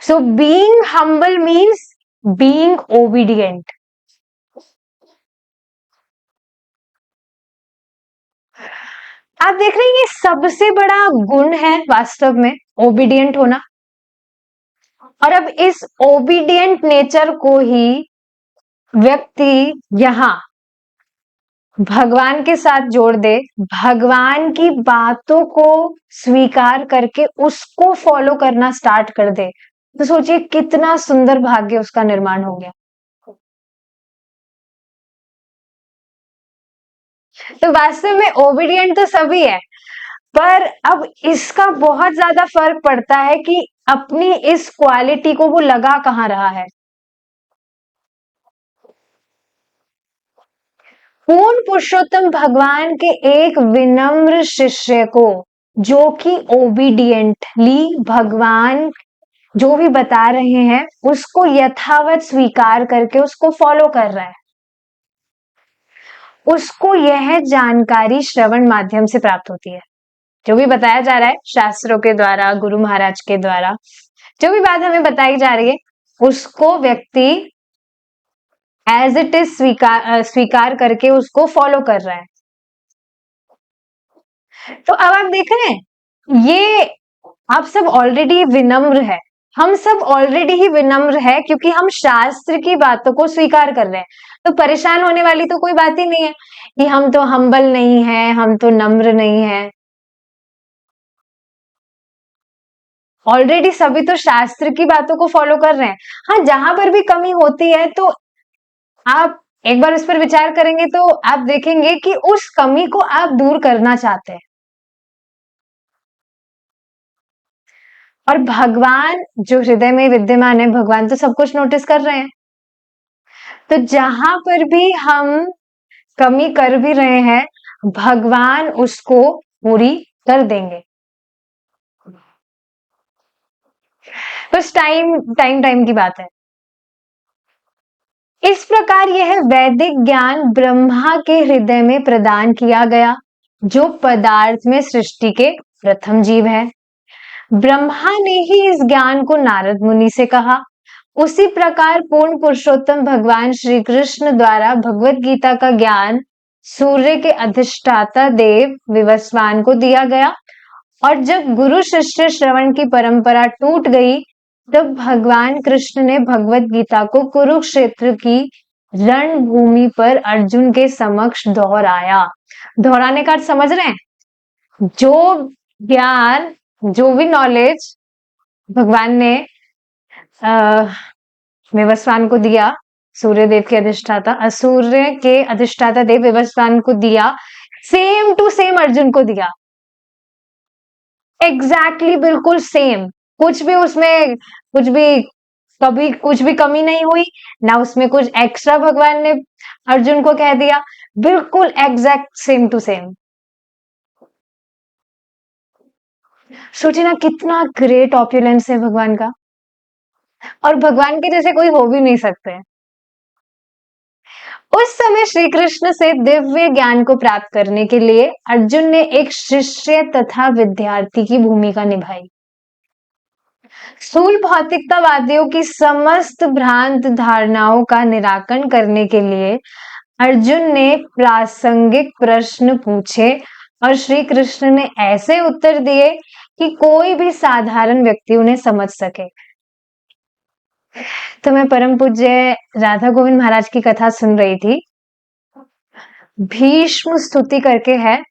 So being humble means being obedient. आप देख रहे हैं ये सबसे बड़ा गुण है वास्तव में, ओबीडियंट होना। और अब इस ओबीडियंट नेचर को ही व्यक्ति यहां भगवान के साथ जोड़ दे, भगवान की बातों को स्वीकार करके उसको फॉलो करना स्टार्ट कर दे, तो सोचिए कितना सुंदर भाग्य उसका निर्माण हो गया। तो वास्तव में ओबीडियंट तो सभी है, पर अब इसका बहुत ज्यादा फर्क पड़ता है कि अपनी इस क्वालिटी को वो लगा कहाँ रहा है। पूर्ण पुरुषोत्तम भगवान के एक विनम्र शिष्य को, जो कि ओबीडियंटली भगवान जो भी बता रहे हैं उसको यथावत स्वीकार करके उसको फॉलो कर रहा है, उसको यह जानकारी श्रवण माध्यम से प्राप्त होती है। जो भी बताया जा रहा है शास्त्रों के द्वारा, गुरु महाराज के द्वारा, जो भी बात हमें बताई जा रही है उसको व्यक्ति एज इट इज स्वीकार करके उसको फॉलो कर रहा है। तो अब आप देख रहे हैं ये आप सब ऑलरेडी विनम्र है, हम सब ऑलरेडी ही विनम्र है, क्योंकि हम शास्त्र की बातों को स्वीकार कर रहे हैं। तो परेशान होने वाली तो कोई बात ही नहीं है कि हम तो हम्बल नहीं है, हम तो नम्र नहीं है। ऑलरेडी सभी तो शास्त्र की बातों को फॉलो कर रहे हैं। हाँ, जहां पर भी कमी होती है तो आप एक बार उस पर विचार करेंगे तो आप देखेंगे कि उस कमी को आप दूर करना चाहते हैं। और भगवान जो हृदय में विद्यमान है, भगवान तो सब कुछ नोटिस कर रहे हैं। तो जहां पर भी हम कमी कर भी रहे हैं भगवान उसको पूरी कर देंगे। बस टाइम की बात है। इस प्रकार यह वैदिक ज्ञान ब्रह्मा के हृदय में प्रदान किया गया, जो पदार्थ में सृष्टि के प्रथम जीव है। ब्रह्मा ने ही इस ज्ञान को नारद मुनि से कहा। उसी प्रकार पूर्ण पुरुषोत्तम भगवान श्री कृष्ण द्वारा भगवत गीता का ज्ञान सूर्य के अधिष्ठाता देव विवस्वान को दिया गया। और जब गुरु शिष्य श्रवण की परंपरा टूट गई तब भगवान कृष्ण ने भगवत गीता को कुरुक्षेत्र की रणभूमि पर अर्जुन के समक्ष दोहराया। दोहराने का अर्थ समझ रहे हैं? जो ज्ञान, जो भी नॉलेज भगवान ने विवस्वान को दिया, सूर्य देव के अधिष्ठाता, सूर्य के अधिष्ठाता देव विवस्वान को दिया, सेम टू सेम अर्जुन को दिया। एग्जैक्टली बिल्कुल सेम, कुछ भी उसमें कुछ भी कभी कुछ भी कमी नहीं हुई ना, उसमें कुछ एक्स्ट्रा भगवान ने अर्जुन को कह दिया, बिल्कुल एग्जैक्ट सेम टू सेम। सोचिए ना कितना ग्रेट ऑप्युलेंस है भगवान का, और भगवान के जैसे कोई हो भी नहीं सकते। उस समय श्री कृष्ण से दिव्य ज्ञान को प्राप्त करने के लिए अर्जुन ने एक शिष्य तथा विद्यार्थी की भूमिका निभाई। स्थूल भौतिकतावादियों की समस्त भ्रांत धारणाओं का निराकरण करने के लिए अर्जुन ने प्रासंगिक प्रश्न पूछे और श्री कृष्ण ने ऐसे उत्तर दिए कि कोई भी साधारण व्यक्ति उन्हें समझ सके। तो मैं परम पूज्य राधा गोविंद महाराज की कथा सुन रही थी। भीष्म स्तुति करके है,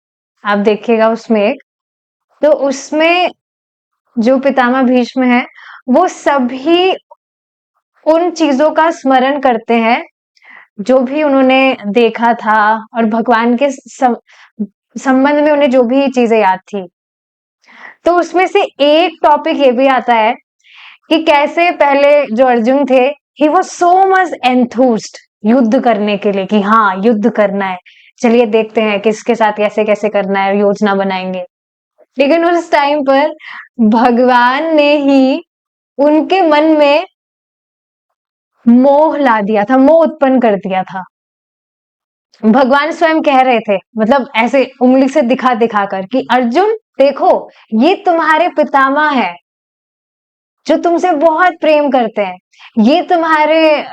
आप देखिएगा उसमें तो उसमें जो पितामह भीष्म है वो सभी उन चीजों का स्मरण करते हैं जो भी उन्होंने देखा था और भगवान के संबंध में उन्हें जो भी चीजें याद थी। तो उसमें से एक टॉपिक ये भी आता है कि कैसे पहले जो अर्जुन थे ही वाज सो मच एंथूज्ड युद्ध करने के लिए कि हाँ युद्ध करना है, चलिए देखते हैं किसके साथ कैसे कैसे करना है, योजना बनाएंगे। लेकिन उस टाइम पर भगवान ने ही उनके मन में मोह ला दिया था, मोह उत्पन्न कर दिया था। भगवान स्वयं कह रहे थे, मतलब ऐसे उंगली से दिखा दिखा कर कि अर्जुन देखो, ये तुम्हारे पितामह है जो तुमसे बहुत प्रेम करते हैं। ये तुम्हारे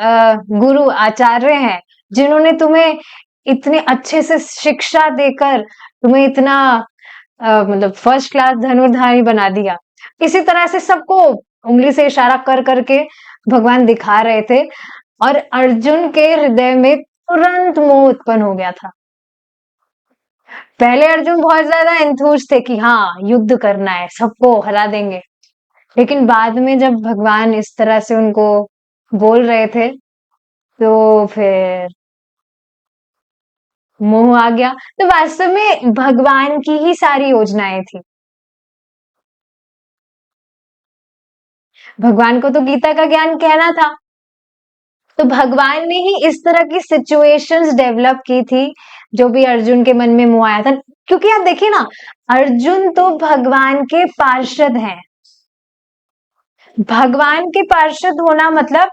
गुरु आचार्य हैं जिन्होंने तुम्हें इतने अच्छे से शिक्षा देकर तुम्हें इतना मतलब फर्स्ट क्लास धनुर्धारी बना दिया। इसी तरह से सबको उंगली से इशारा कर करके भगवान दिखा रहे थे और अर्जुन के हृदय में तुरंत मोह उत्पन्न हो गया था। पहले अर्जुन बहुत ज्यादा एंथुज थे कि हाँ युद्ध करना है, सबको हरा देंगे। लेकिन बाद में जब भगवान इस तरह से उनको बोल रहे थे तो फिर मोह आ गया। तो वास्तव में भगवान की ही सारी योजनाएं थी। भगवान को तो गीता का ज्ञान कहना था, तो भगवान ने ही इस तरह की सिचुएशंस डेवलप की थी जो भी अर्जुन के मन में मोह आया था। क्योंकि आप देखिए ना, अर्जुन तो भगवान के पार्षद हैं। भगवान के पार्षद होना मतलब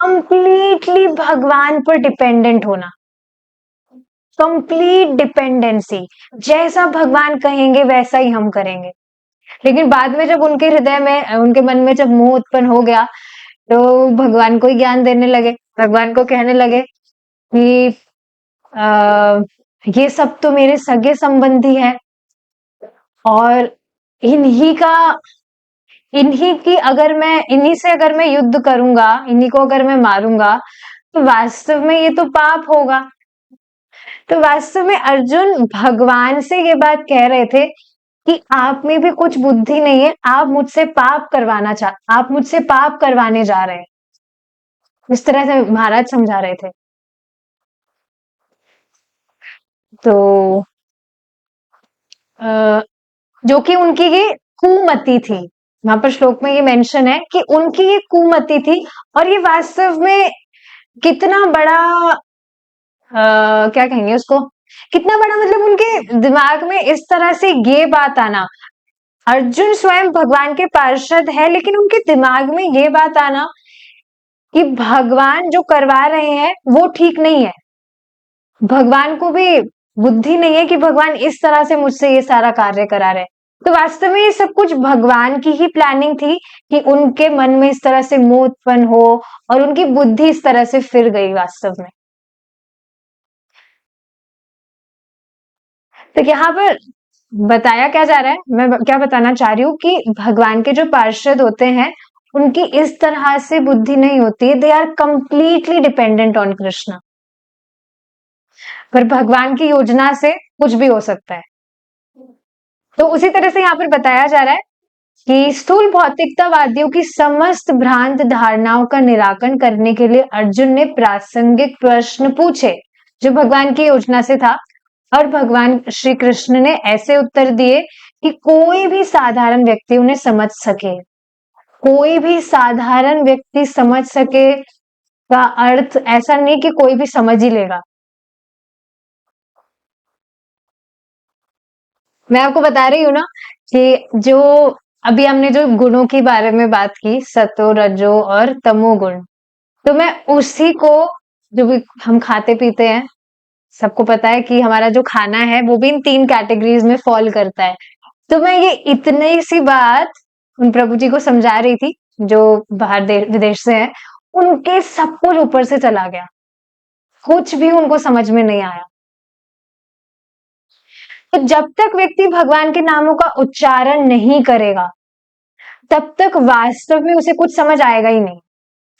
कंप्लीटली भगवान पर डिपेंडेंट होना, कंप्लीट डिपेंडेंसी। जैसा भगवान कहेंगे वैसा ही हम करेंगे। लेकिन बाद में जब उनके हृदय में, उनके मन में जब मोह उत्पन्न हो गया तो भगवान को ही ज्ञान देने लगे। भगवान को कहने लगे कि आ, ये सब तो मेरे सगे संबंधी हैं और इन्हीं का इन्हीं से अगर मैं युद्ध करूंगा, इन्हीं को अगर मैं मारूंगा तो वास्तव में ये तो पाप होगा। तो वास्तव में अर्जुन भगवान से ये बात कह रहे थे कि आप में भी कुछ बुद्धि नहीं है, आप मुझसे पाप करवाने जा रहे हैं। इस तरह से महाराज समझा रहे थे। तो जो कि उनकी ये कुमति थी। वहां पर श्लोक में ये मेंशन है कि उनकी ये कुमति थी। और ये वास्तव में कितना बड़ा क्या कहेंगे उसको, कितना बड़ा मतलब उनके दिमाग में इस तरह से ये बात आना। अर्जुन स्वयं भगवान के पार्षद है लेकिन उनके दिमाग में ये बात आना कि भगवान जो करवा रहे हैं वो ठीक नहीं है। भगवान को भी बुद्धि नहीं है कि भगवान इस तरह से मुझसे ये सारा कार्य करा रहे हैं। तो वास्तव में ये सब कुछ भगवान की ही प्लानिंग थी कि उनके मन में इस तरह से मोह उत्पन्न हो और उनकी बुद्धि इस तरह से फिर गई वास्तव में। तो यहाँ पर बताया क्या जा रहा है, मैं क्या बताना चाह रही हूँ कि भगवान के जो पार्षद होते हैं उनकी इस तरह से बुद्धि नहीं होती है। They are completely dependent on Krishna. पर भगवान की योजना से कुछ भी हो सकता है। तो उसी तरह से यहाँ पर बताया जा रहा है कि स्थूल भौतिकतावादियों की समस्त भ्रांत धारणाओं का निराकरण करने के लिए अर्जुन ने प्रासंगिक प्रश्न पूछे जो भगवान की योजना से था। और भगवान श्री कृष्ण ने ऐसे उत्तर दिए कि कोई भी साधारण व्यक्ति उन्हें समझ सके। कोई भी साधारण व्यक्ति समझ सके का अर्थ ऐसा नहीं कि कोई भी समझ ही लेगा। मैं आपको बता रही हूँ ना कि जो अभी हमने जो गुणों के बारे में बात की, सतो रजो और तमो गुण, तो मैं उसी को, जो भी हम खाते पीते हैं, सबको पता है कि हमारा जो खाना है वो भी इन 3 कैटेगरीज में फॉल करता है। तो मैं ये इतनी सी बात उन प्रभु जी को समझा रही थी जो बाहर विदेश से हैं। उनके सब कुछ ऊपर से चला गया, कुछ भी उनको समझ में नहीं आया। तो जब तक व्यक्ति भगवान के नामों का उच्चारण नहीं करेगा तब तक वास्तव में उसे कुछ समझ आएगा ही नहीं।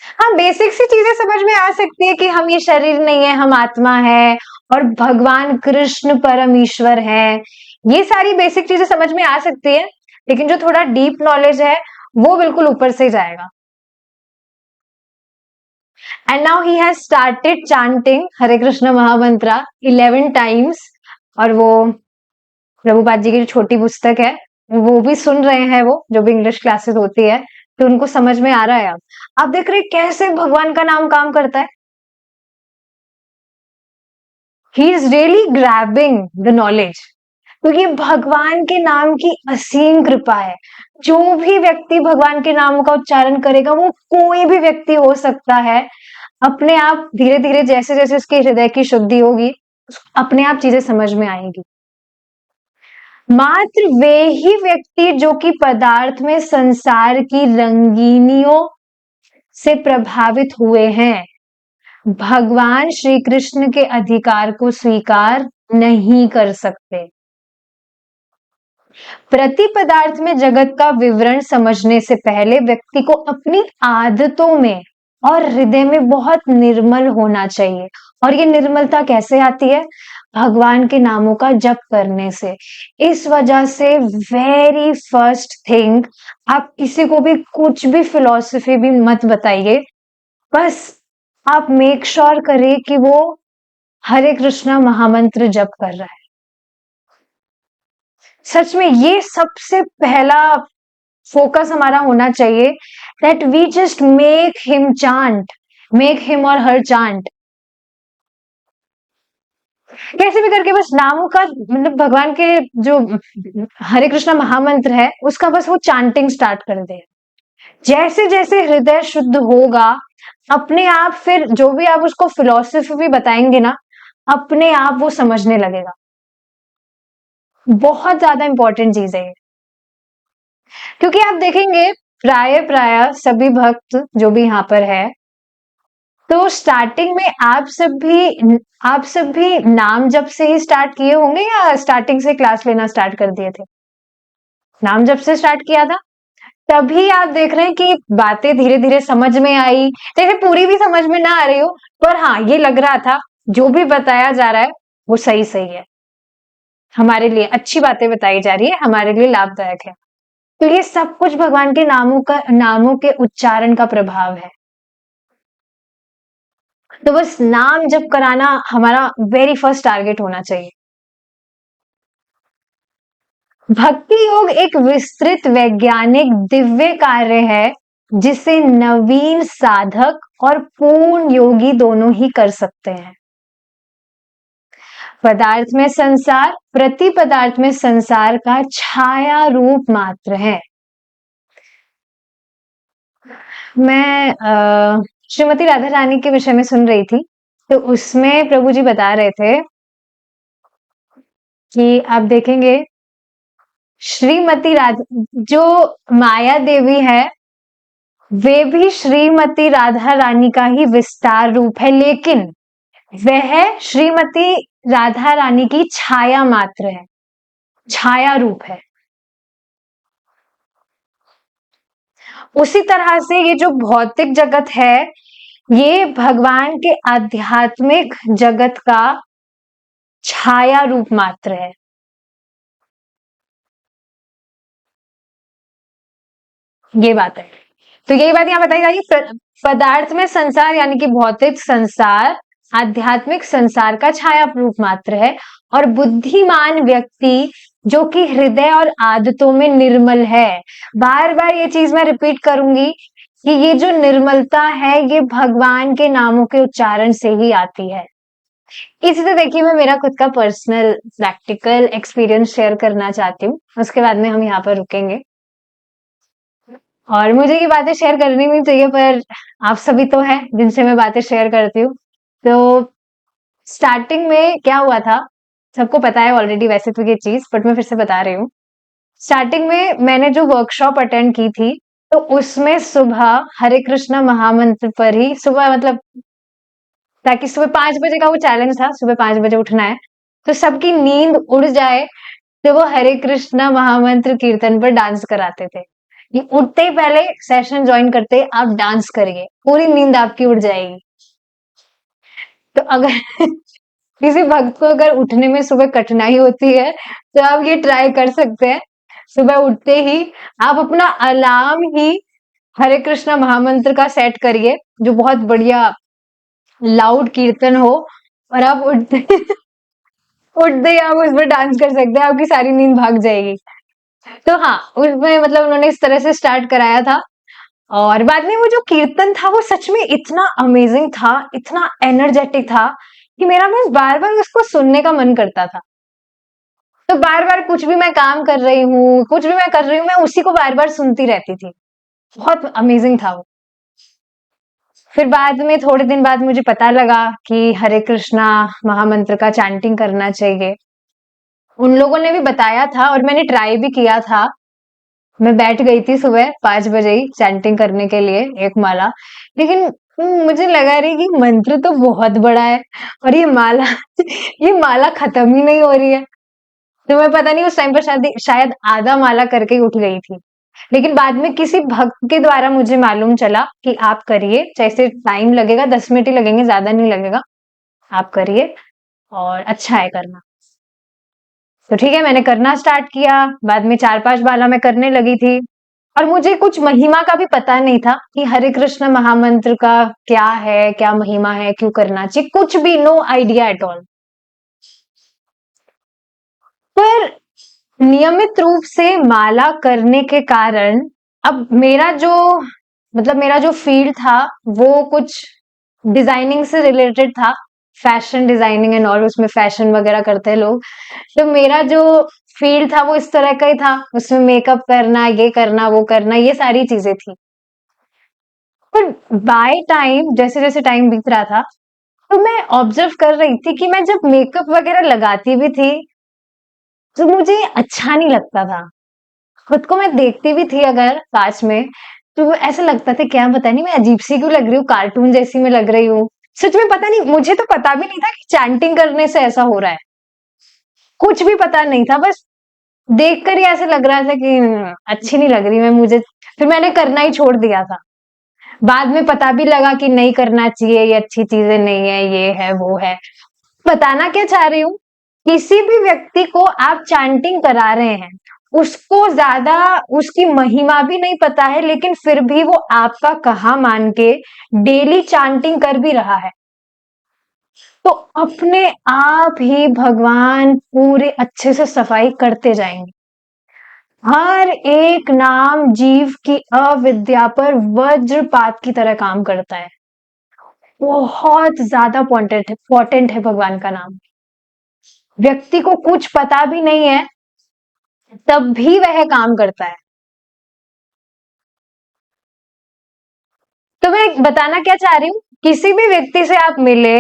हाँ, बेसिक सी चीजें समझ में आ सकती है कि हम ये शरीर नहीं है, हम आत्मा है और भगवान कृष्ण परम ईश्वर है। ये सारी बेसिक चीजें समझ में आ सकती है, लेकिन जो थोड़ा डीप नॉलेज है वो बिल्कुल ऊपर से जाएगा। And now he has started chanting Hare Krishna महामंत्रा 11 टाइम्स, और वो प्रभुपाद जी की जो छोटी पुस्तक है वो भी सुन रहे हैं, वो जो भी इंग्लिश क्लासेस होती है, तो उनको समझ में आ रहा है। आप देख रहे हैं कैसे भगवान का नाम काम करता है। He is really grabbing the knowledge, क्योंकि भगवान के नाम की असीम कृपा है। जो भी व्यक्ति भगवान के नाम का उच्चारण करेगा, वो कोई भी व्यक्ति हो सकता है, अपने आप धीरे धीरे जैसे जैसे उसके हृदय की शुद्धि होगी, अपने आप चीजें समझ में आएंगी। मात्र वे ही व्यक्ति जो कि पदार्थ में संसार की रंगीनियों से प्रभावित हुए हैं, भगवान श्री कृष्ण के अधिकार को स्वीकार नहीं कर सकते। प्रति पदार्थ में जगत का विवरण समझने से पहले व्यक्ति को अपनी आदतों में और हृदय में बहुत निर्मल होना चाहिए। और ये निर्मलता कैसे आती है? भगवान के नामों का जप करने से। इस वजह से वेरी फर्स्ट थिंग, आप किसी को भी कुछ भी फिलॉसफी भी मत बताइए, बस आप मेक श्योर करिए कि वो हरे कृष्णा महामंत्र जप कर रहा है। सच में ये सबसे पहला फोकस हमारा होना चाहिए, that we just make him chant, make him और हर चांट। कैसे भी करके बस नामों का मतलब भगवान के जो हरे कृष्णा महामंत्र है उसका बस वो चांटिंग स्टार्ट कर दे। जैसे जैसे हृदय शुद्ध होगा, अपने आप फिर जो भी आप उसको फिलॉसफी भी बताएंगे ना, अपने आप वो समझने लगेगा। बहुत ज्यादा इंपॉर्टेंट चीज है ये, क्योंकि आप देखेंगे प्राय प्राय सभी भक्त जो भी यहाँ पर है, तो स्टार्टिंग में आप सब भी नाम जप से ही स्टार्ट किए होंगे या स्टार्टिंग से क्लास लेना स्टार्ट कर दिए थे? नाम जप से स्टार्ट किया था, तभी आप देख रहे हैं कि बातें धीरे धीरे समझ में आई। जैसे पूरी भी समझ में ना आ रही हो, पर हाँ ये लग रहा था जो भी बताया जा रहा है वो सही सही है, हमारे लिए अच्छी बातें बताई जा रही है, हमारे लिए लाभदायक है। तो ये सब कुछ भगवान के नामों के उच्चारण का प्रभाव है। तो बस नाम जप कराना हमारा वेरी फर्स्ट टारगेट होना चाहिए। भक्ति योग एक विस्तृत वैज्ञानिक दिव्य कार्य है, जिसे नवीन साधक और पूर्ण योगी दोनों ही कर सकते हैं। पदार्थ में संसार प्रति पदार्थ में संसार का छाया रूप मात्र है। मैं श्रीमती राधा रानी के विषय में सुन रही थी, तो उसमें प्रभु जी बता रहे थे कि आप देखेंगे श्रीमती राधा जो माया देवी है, वे भी श्रीमती राधा रानी का ही विस्तार रूप है, लेकिन वह श्रीमती राधा रानी की छाया मात्र है, छाया रूप है। उसी तरह से ये जो भौतिक जगत है, ये भगवान के आध्यात्मिक जगत का छाया रूप मात्र है। ये बात है। तो यही बात यहाँ बताई जा रही है, पदार्थ में संसार यानी कि भौतिक संसार आध्यात्मिक संसार का छाया रूप मात्र है, और बुद्धिमान व्यक्ति जो कि हृदय और आदतों में निर्मल है। बार बार ये चीज मैं रिपीट करूंगी कि ये जो निर्मलता है ये भगवान के नामों के उच्चारण से ही आती है। इसी तरह देखिए, मैं मेरा खुद का पर्सनल प्रैक्टिकल एक्सपीरियंस शेयर करना चाहती हूँ, उसके बाद में हम यहाँ पर रुकेंगे। और मुझे ये बातें शेयर करनी नहीं चाहिए, पर आप सभी तो हैं जिनसे मैं बातें शेयर करती हूँ। तो स्टार्टिंग में क्या हुआ था, सबको पता है ऑलरेडी वैसे तो ये चीज, बट मैं फिर से बता रही हूँ। स्टार्टिंग में मैंने जो वर्कशॉप अटेंड की थी, तो उसमें सुबह हरे कृष्णा महामंत्र पर ही, सुबह मतलब ताकि सुबह 5 बजे का वो चैलेंज था, सुबह 5 बजे उठना है, तो सबकी नींद उड़ जाए, तो वो हरे कृष्णा महामंत्र कीर्तन पर डांस कराते थे। ये उठते ही पहले सेशन ज्वाइन करते आप डांस करिए, पूरी नींद आपकी उड़ जाएगी। तो अगर किसी भक्त को अगर उठने में सुबह कठिनाई होती है तो आप ये ट्राई कर सकते हैं। सुबह उठते ही आप अपना अलार्म ही हरे कृष्णा महामंत्र का सेट करिए, जो बहुत बढ़िया लाउड कीर्तन हो, और आप उठते उठते ही आप उस पर डांस कर सकते हैं, आपकी सारी नींद भाग जाएगी। तो हाँ, उसमें मतलब उन्होंने इस तरह से स्टार्ट कराया था। और बाद में वो जो कीर्तन था वो सच में इतना अमेजिंग था, इतना एनर्जेटिक था कि मेरा बस बार बार उसको सुनने का मन करता था। तो बार बार कुछ भी मैं काम कर रही हूँ, कुछ भी मैं कर रही हूँ, मैं उसी को बार बार सुनती रहती थी। बहुत अमेजिंग था वो। फिर बाद में थोड़े दिन बाद मुझे पता लगा कि हरे कृष्णा महामंत्र का चैंटिंग करना चाहिए। उन लोगों ने भी बताया था और मैंने ट्राई भी किया था। मैं बैठ गई थी सुबह 5 बजे ही चैंटिंग करने के लिए एक माला। लेकिन मुझे लगा रही कि मंत्र तो बहुत बड़ा है और ये माला ये माला खत्म ही नहीं हो रही है। तो मैं पता नहीं उस टाइम पर शायद शायद आधा माला करके ही उठ गई थी। लेकिन बाद में किसी भक्त के द्वारा मुझे मालूम चला कि आप करिए, जैसे टाइम लगेगा 10 मिनट ही लगेंगे, ज्यादा नहीं लगेगा, आप करिए और अच्छा है करना। तो ठीक है, मैंने करना स्टार्ट किया। बाद में 4-5 माला मैं करने लगी थी और मुझे कुछ महिमा का भी पता नहीं था कि हरे कृष्ण महामंत्र का क्या है, क्या महिमा है, क्यों करना चाहिए, कुछ भी नो आइडिया एट ऑल। पर नियमित रूप से माला करने के कारण अब मेरा जो मतलब मेरा जो फील्ड था वो कुछ डिजाइनिंग से रिलेटेड था, फैशन डिजाइनिंग एंड ऑल, उसमें फैशन वगैरह करते हैं लोग। तो मेरा जो फील्ड था वो इस तरह का ही था, उसमें मेकअप करना, ये करना, वो करना, ये सारी चीजें थी। पर बाय टाइम, जैसे जैसे टाइम बीत रहा था, तो मैं ऑब्जर्व कर रही थी कि मैं जब मेकअप वगैरह लगाती भी थी तो मुझे अच्छा नहीं लगता था। खुद को मैं देखती भी थी अगर कांच में, तो वो ऐसा लगता था क्या पता नहीं मैं अजीब सी क्यों लग रही हूँ, कार्टून जैसी मैं लग रही हूँ। सच में पता नहीं, मुझे तो पता भी नहीं था कि चैंटिंग करने से ऐसा हो रहा है। कुछ भी पता नहीं था, बस देखकर ही ऐसे लग रहा था कि अच्छी नहीं लग रही मैं मुझे। फिर मैंने करना ही छोड़ दिया था। बाद में पता भी लगा कि नहीं करना चाहिए, ये अच्छी चीजें नहीं है, ये है वो है। बताना क्या चाह रही हूँ, किसी भी व्यक्ति को आप चैंटिंग करा रहे हैं, उसको ज्यादा उसकी महिमा भी नहीं पता है, लेकिन फिर भी वो आपका कहा मान के डेली चैंटिंग कर भी रहा है, तो अपने आप ही भगवान पूरे अच्छे से सफाई करते जाएंगे। हर एक नाम जीव की अविद्या पर वज्रपात की तरह काम करता है। बहुत ज्यादा इंपॉर्टेंट है भगवान का नाम। व्यक्ति को कुछ पता भी नहीं है तब भी वह काम करता है। तो मैं बताना क्या चाह रही हूँ, किसी भी व्यक्ति से आप मिले,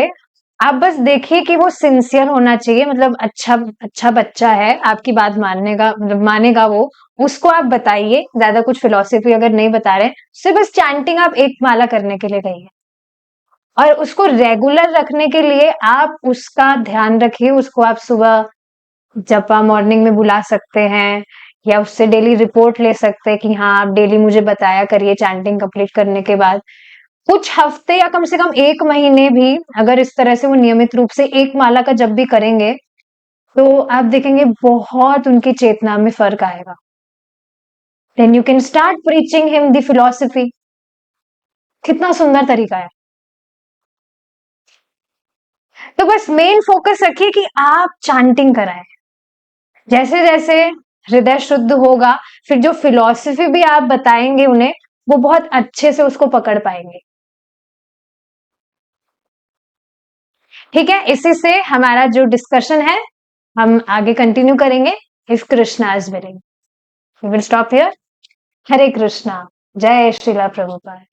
आप बस देखिए कि वो सिंसियर होना चाहिए, मतलब अच्छा अच्छा बच्चा है, आपकी बात मानने का मतलब मानेगा वो, उसको आप बताइए। ज्यादा कुछ फिलोसफी अगर नहीं बता रहे, सिर्फ बस चैंटिंग आप एक माला करने के लिए कहिए, और उसको रेगुलर रखने के लिए आप उसका ध्यान रखिए। उसको आप सुबह जपा मॉर्निंग में बुला सकते हैं, या उससे डेली रिपोर्ट ले सकते हैं कि हाँ आप डेली मुझे बताया करिए चैंटिंग कंप्लीट करने के बाद। कुछ हफ्ते या कम से कम 1 महीने भी अगर इस तरह से वो नियमित रूप से एक माला का जब भी करेंगे, तो आप देखेंगे बहुत उनकी चेतना में फर्क आएगा। Then you can start preaching him the philosophy. कितना सुंदर तरीका है। तो बस मेन फोकस रखिए कि आप चैंटिंग कराएं। जैसे जैसे हृदय शुद्ध होगा, फिर जो फिलॉसफी भी आप बताएंगे उन्हें, वो बहुत अच्छे से उसको पकड़ पाएंगे। ठीक है, इसी से हमारा जो डिस्कशन है हम आगे कंटिन्यू करेंगे if Krishna is willing. We will stop here. Hare Krishna. जय श्रीला प्रभुपाद।